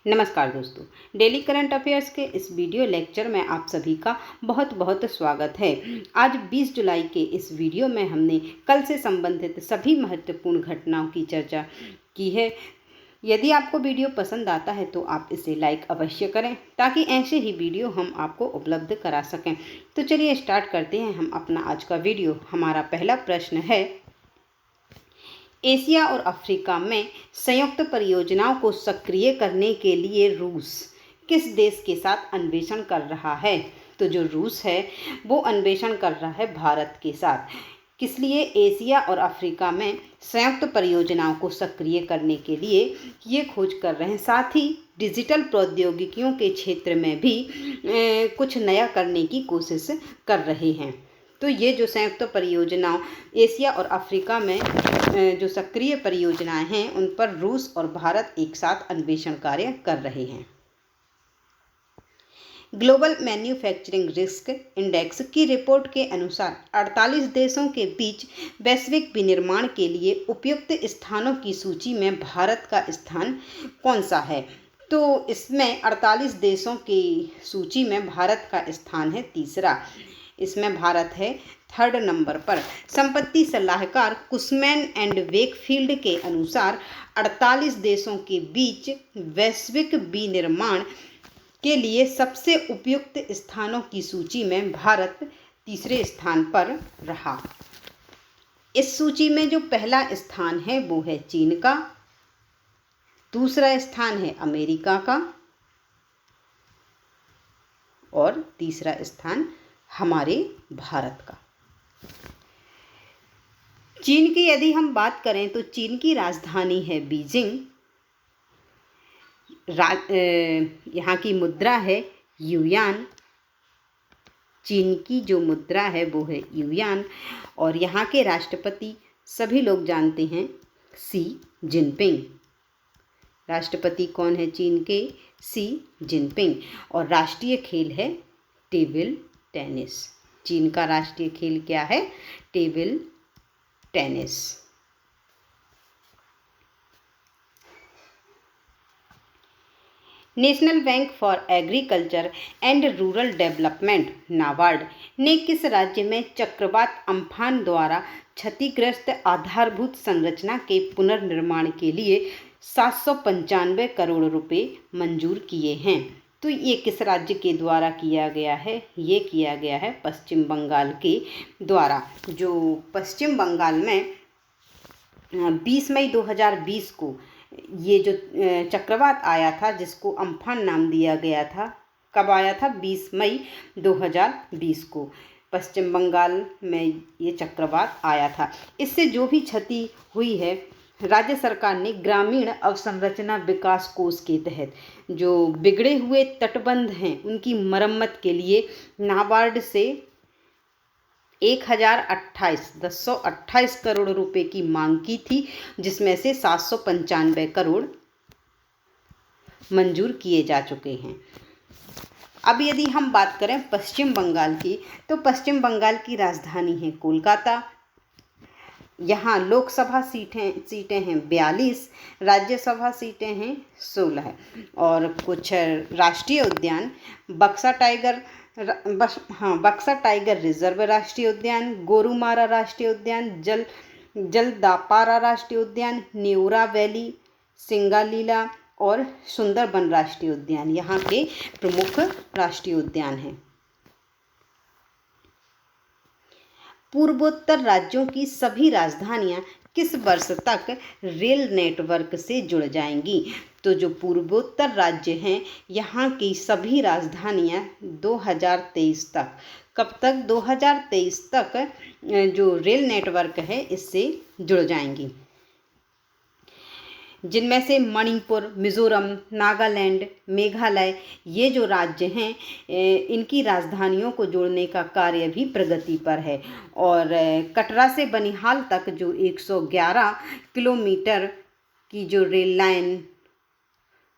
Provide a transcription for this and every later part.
नमस्कार दोस्तों, daily current affairs के इस वीडियो लेक्चर में आप सभी का बहुत बहुत स्वागत है। आज 20 जुलाई के इस वीडियो में हमने कल से संबंधित सभी महत्वपूर्ण घटनाओं की चर्चा की है। यदि आपको वीडियो पसंद आता है तो आप इसे लाइक अवश्य करें ताकि ऐसे ही वीडियो हम आपको उपलब्ध करा सकें। तो चलिए स्टार्ट करते हैं हम अपना आज का वीडियो। हमारा पहला प्रश्न है, एशिया और अफ्रीका में संयुक्त परियोजनाओं को सक्रिय करने के लिए रूस किस देश के साथ अन्वेषण कर रहा है? तो जो रूस है वो अन्वेषण कर रहा है भारत के साथ। किस लिए एशिया और अफ्रीका में संयुक्त परियोजनाओं को सक्रिय करने के लिए ये खोज कर रहे हैं। साथ ही डिजिटल प्रौद्योगिकियों के क्षेत्र में भी कुछ नया करने की कोशिश कर रहे हैं। तो ये जो संयुक्त परियोजनाओं एशिया और अफ्रीका में जो सक्रिय परियोजनाएं हैं उन पर रूस और भारत एक साथ अन्वेषण कार्य कर रहे हैं। ग्लोबल मैन्युफैक्चरिंग रिस्क इंडेक्स की रिपोर्ट के अनुसार 48 देशों के बीच वैश्विक विनिर्माण के लिए उपयुक्त स्थानों की सूची में भारत का स्थान कौन सा है? तो इसमें 48 देशों की सूची में भारत का स्थान है तीसरा। इसमें भारत है 3rd नंबर पर। संपत्ति सलाहकार कुशमैन एंड वेकफील्ड के अनुसार 48 देशों के बीच वैश्विक विनिर्माण के लिए सबसे उपयुक्त स्थानों की सूची में भारत तीसरे स्थान पर रहा। इस सूची में जो पहला स्थान है वो है चीन का, दूसरा स्थान है अमेरिका का और तीसरा स्थान हमारे भारत का। चीन की यदि हम बात करें तो चीन की राजधानी है बीजिंग। यहाँ की मुद्रा है युआन। चीन की जो मुद्रा है वो है युआन और यहाँ के राष्ट्रपति सभी लोग जानते हैं शी जिनपिंग। राष्ट्रपति कौन है चीन के? Xi Jinping. और राष्ट्रीय खेल है टेबल टेनिस। चीन का राष्ट्रीय खेल क्या है? Table tennis. National bank for agriculture and rural development NABARD ने किस राज्य में चक्रवात अम्फान द्वारा क्षतिग्रस्त आधारभूत संरचना के पुनर्निर्माण के लिए 795 करोड़ रुपए मंजूर किए हैं? तो ये किस राज्य के द्वारा किया गया है? ये किया गया है पश्चिम बंगाल के द्वारा। जो पश्चिम बंगाल में 20 मई 2020 को ये जो चक्रवात आया था जिसको अम्फान नाम दिया गया था, कब आया था? 20 मई 2020 को पश्चिम बंगाल में ये चक्रवात आया था। इससे जो भी क्षति हुई है राज्य सरकार ने ग्रामीण अवसंरचना विकास कोष के तहत जो बिगड़े हुए तटबंध हैं उनकी मरम्मत के लिए नाबार्ड से 1028 करोड़ रुपए की मांग की थी, जिसमें से 795 करोड़ मंजूर किए जा चुके हैं। अब यदि हम बात करें पश्चिम बंगाल की, तो पश्चिम बंगाल की राजधानी है कोलकाता। यहाँ लोकसभा सीटें हैं 42, राज्यसभा सीटें हैं 16 और कुछ राष्ट्रीय उद्यान बक्सा टाइगर रिजर्व राष्ट्रीय उद्यान, गोरुमारा राष्ट्रीय उद्यान, जलदापारा राष्ट्रीय उद्यान, नेउरा वैली, सिंगालीला और सुंदरबन राष्ट्रीय उद्यान यहाँ के प्रमुख राष्ट्रीय उद्यान हैं। पूर्वोत्तर राज्यों की सभी राजधानियां किस वर्ष तक रेल नेटवर्क से जुड़ जाएंगी? तो जो पूर्वोत्तर राज्य हैं यहाँ की सभी राजधानियां 2023 तक, कब तक? 2023 तक जो रेल नेटवर्क है इससे जुड़ जाएंगी, जिनमें से मणिपुर, मिजोरम, नागालैंड, मेघालय ये जो राज्य हैं इनकी राजधानियों को जोड़ने का कार्य भी प्रगति पर है। और कटरा से बनिहाल तक जो 111 किलोमीटर की जो रेल लाइन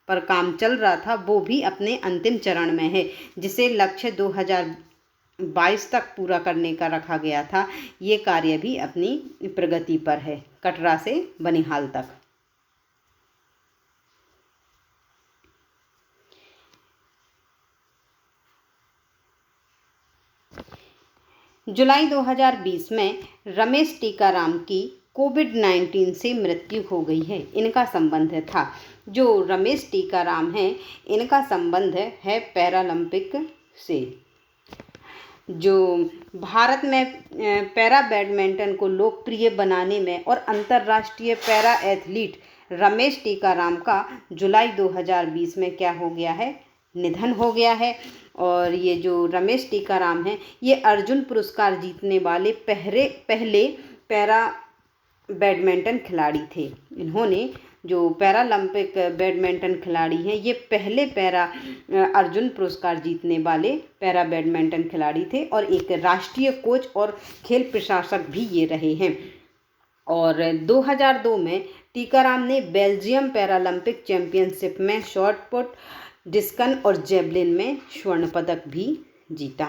पर काम चल रहा था वो भी अपने अंतिम चरण में है, जिसे लक्ष्य 2022 तक पूरा करने का रखा गया था। ये कार्य भी अपनी प्रगति पर है कटरा से बनिहाल तक। जुलाई 2020 में रमेश टीकाराम की कोविड-19 से मृत्यु हो गई है। इनका संबंध था, जो रमेश टीकाराम हैं, इनका संबंध है पैरालंपिक से। जो भारत में पैरा बैडमिंटन को लोकप्रिय बनाने में और अंतर्राष्ट्रीय पैरा एथलीट रमेश टीकाराम का जुलाई 2020 में क्या हो गया है, निधन हो गया है। और ये जो रमेश टीकाराम हैं, ये अर्जुन पुरस्कार जीतने वाले पहले पैरा बैडमिंटन खिलाड़ी थे। इन्होंने जो पैरालंपिक बैडमिंटन खिलाड़ी हैं, ये पहले अर्जुन पुरस्कार जीतने वाले पैरा बैडमिंटन खिलाड़ी थे और एक राष्ट्रीय कोच और खेल प्रशासक भी ये रहे हैं। और 2002 में टीकाराम ने बेल्जियम पैरालंपिक चैंपियनशिप में शॉट पुट, डिस्कन और जेवलिन में स्वर्ण पदक भी जीता।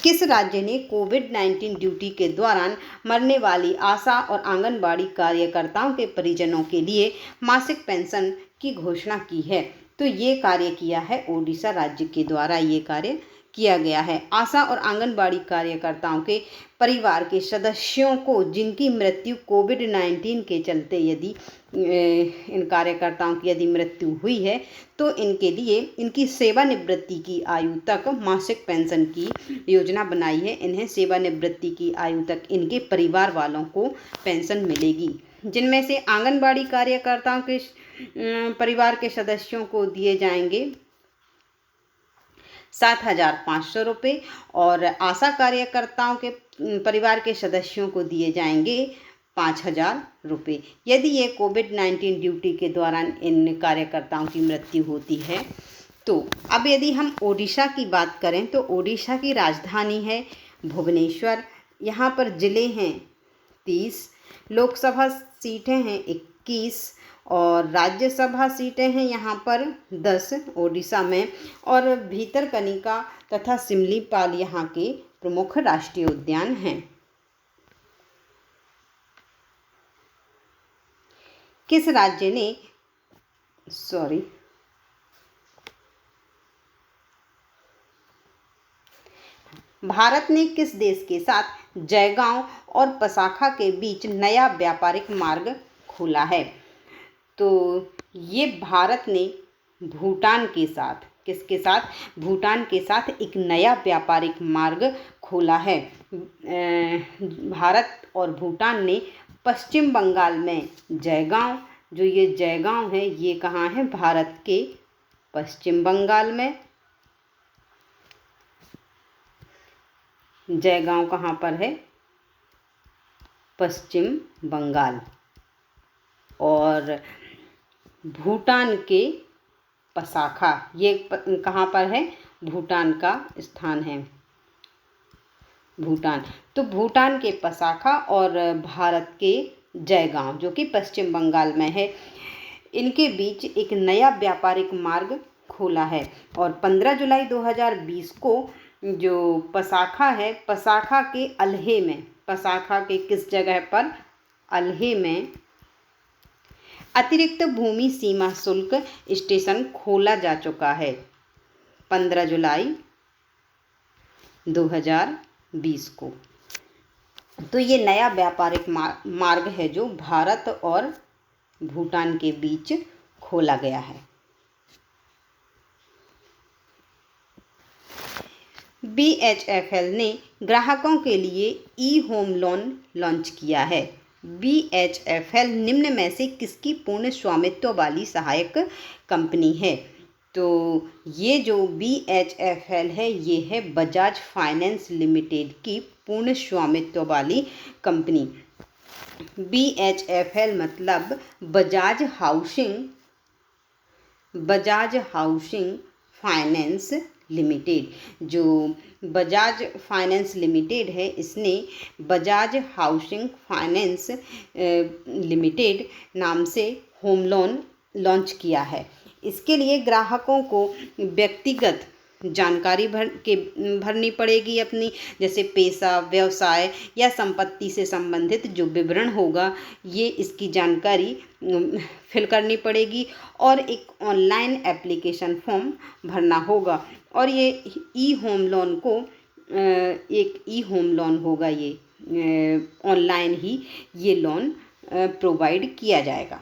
किस राज्य ने कोविड-19 ड्यूटी के दौरान मरने वाली आशा और आंगनबाड़ी कार्यकर्ताओं के परिजनों के लिए मासिक पेंशन की घोषणा की है? तो ये कार्य किया है ओडिशा राज्य के द्वारा, ये कार्य किया गया है। आशा और आंगनबाड़ी कार्यकर्ताओं के परिवार के सदस्यों को जिनकी मृत्यु कोविड-19 के चलते यदि इन कार्यकर्ताओं की यदि मृत्यु हुई है, तो इनके लिए इनकी सेवानिवृत्ति की आयु तक मासिक पेंशन की योजना बनाई है। इन्हें सेवानिवृत्ति की आयु तक इनके परिवार वालों को पेंशन मिलेगी, जिनमें से आंगनबाड़ी कार्यकर्ताओं के परिवार के सदस्यों को दिए जाएंगे 7,500 रुपये और आशा कार्यकर्ताओं के परिवार के सदस्यों को दिए जाएंगे 5,000 रुपये, यदि ये कोविड-19 ड्यूटी के दौरान इन कार्यकर्ताओं की मृत्यु होती है। तो अब यदि हम ओडिशा की बात करें, तो ओडिशा की राजधानी है भुवनेश्वर। यहाँ पर ज़िले हैं 30, लोकसभा सीटें हैं 21 और राज्यसभा सीटें हैं यहाँ पर 10 ओडिशा में। और भीतरकनिका तथा सिमलीपाल यहाँ के प्रमुख राष्ट्रीय उद्यान हैं। किस राज्य ने भारत ने किस देश के साथ जयगांव और पसाखा के बीच नया व्यापारिक मार्ग खोला है? तो ये भारत ने भूटान के साथ, किसके साथ? भूटान के साथ एक नया व्यापारिक मार्ग खोला है। भारत और भूटान ने पश्चिम बंगाल में जयगांव, जो ये जयगांव है, ये कहाँ है? भारत के पश्चिम बंगाल में। जयगांव कहाँ पर है? पश्चिम बंगाल। और भूटान के पसाखा, ये कहाँ पर है? भूटान का स्थान है भूटान। तो भूटान के पसाखा और भारत के जयगांव, जो कि पश्चिम बंगाल में है, इनके बीच एक नया व्यापारिक मार्ग खोला है। और 15 जुलाई 2020 को जो पसाखा है, पसाखा के अल्हे में, पसाखा के किस जगह पर? अल्हे में अतिरिक्त भूमि सीमा शुल्क स्टेशन खोला जा चुका है 15 जुलाई 2020 को। तो ये नया व्यापारिक मार्ग है जो भारत और भूटान के बीच खोला गया है। BHFL ने ग्राहकों के लिए ई-होम लोन लॉन्च किया है। BHFL निम्न में से किसकी पूर्ण स्वामित्व वाली सहायक कंपनी है? तो ये जो BHFL है, ये है बजाज फाइनेंस लिमिटेड की पूर्ण स्वामित्व वाली कंपनी। BHFL मतलब बजाज हाउसिंग फाइनेंस लिमिटेड। जो बजाज फाइनेंस लिमिटेड है, इसने बजाज हाउसिंग फाइनेंस लिमिटेड नाम से होम लोन लॉन्च किया है। इसके लिए ग्राहकों को व्यक्तिगत जानकारी भरनी पड़ेगी अपनी, जैसे पेशा, व्यवसाय या संपत्ति से संबंधित जो विवरण होगा, ये इसकी जानकारी फिल करनी पड़ेगी और एक ऑनलाइन एप्लीकेशन फॉर्म भरना होगा। और ये ई होम लोन को एक ई होम लोन होगा, ये ऑनलाइन ही ये लोन प्रोवाइड किया जाएगा।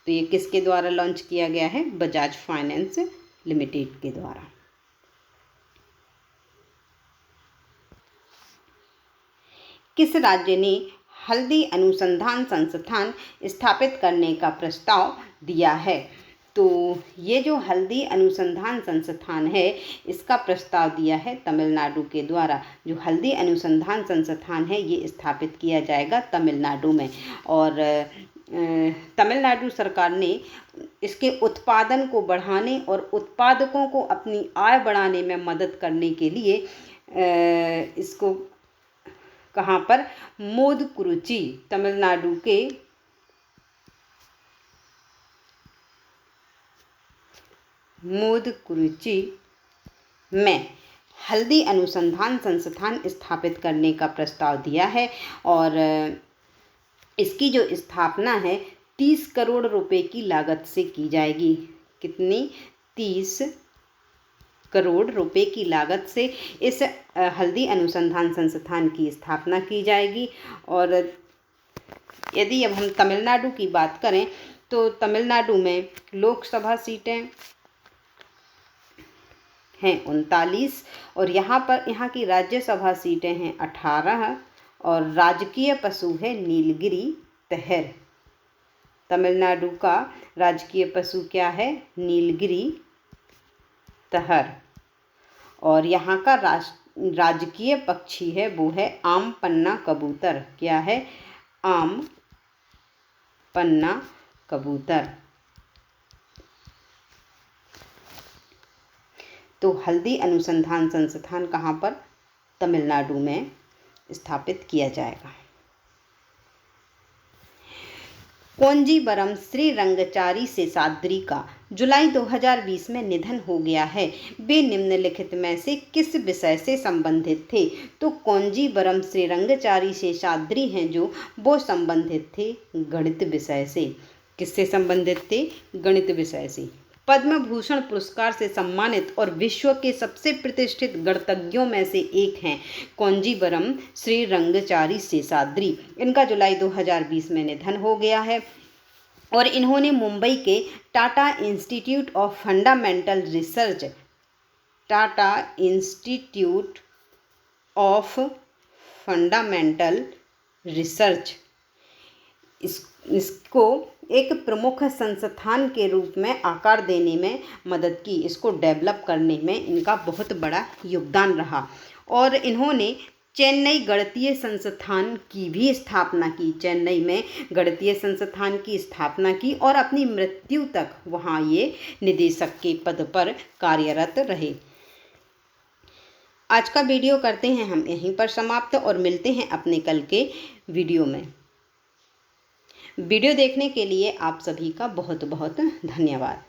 तो ये किसके द्वारा लॉन्च किया गया है? बजाज फाइनेंस लिमिटेड के द्वारा। किस राज्य ने हल्दी अनुसंधान संस्थान स्थापित करने का प्रस्ताव दिया है? तो ये जो हल्दी अनुसंधान संस्थान है, इसका प्रस्ताव दिया है तमिलनाडु के द्वारा। जो हल्दी अनुसंधान संस्थान है ये स्थापित किया जाएगा तमिलनाडु में। और तमिलनाडु सरकार ने इसके उत्पादन को बढ़ाने और उत्पादकों को अपनी आय बढ़ाने में मदद करने के लिए इसको कहाँ पर? मोदकुरुचि, तमिलनाडु के मोदकुरुचि में हल्दी अनुसंधान संस्थान स्थापित करने का प्रस्ताव दिया है। और इसकी जो स्थापना है 30 करोड़ रुपए की लागत से की जाएगी। कितनी? 30 करोड़ रुपए की लागत से इस हल्दी अनुसंधान संस्थान की स्थापना की जाएगी। और यदि अब हम तमिलनाडु की बात करें तो तमिलनाडु में लोकसभा सीटें हैं 39 और यहाँ की राज्यसभा सीटें हैं 18 और राजकीय पशु है नीलगिरी तहर। तमिलनाडु का राजकीय पशु क्या है? नीलगिरी तहर। और यहाँ का राजकीय पक्षी है वो है आम पन्ना कबूतर। क्या है? आम पन्ना कबूतर। तो हल्दी अनुसंधान संस्थान कहाँ पर? तमिलनाडु में स्थापित किया जाएगा। कॉन्जीवरम श्री रंगचारी शेषाद्री का जुलाई 2020 में निधन हो गया है। वे निम्नलिखित में से किस विषय से संबंधित थे? तो कॉन्जीवरम श्री रंगचारी शेषाद्री हैं जो वो संबंधित थे गणित विषय से। किससे संबंधित थे? गणित विषय से। पद्म भूषण पुरस्कार से सम्मानित और विश्व के सबसे प्रतिष्ठित गणितज्ञों में से एक हैं कॉन्जीवरम श्री रंगचारी शेषाद्री। इनका जुलाई 2020 में निधन हो गया है और इन्होंने मुंबई के Tata institute of fundamental research, Tata institute of fundamental research इसको एक प्रमुख संस्थान के रूप में आकार देने में मदद की। इसको डेवलप करने में इनका बहुत बड़ा योगदान रहा। और इन्होंने चेन्नई गणितीय संस्थान की भी स्थापना की। चेन्नई में गणितीय संस्थान की स्थापना की और अपनी मृत्यु तक वहाँ ये निदेशक के पद पर कार्यरत रहे। आज का वीडियो करते हैं हम यहीं पर समाप्त और मिलते हैं अपने कल के वीडियो में। वीडियो देखने के लिए आप सभी का बहुत बहुत धन्यवाद।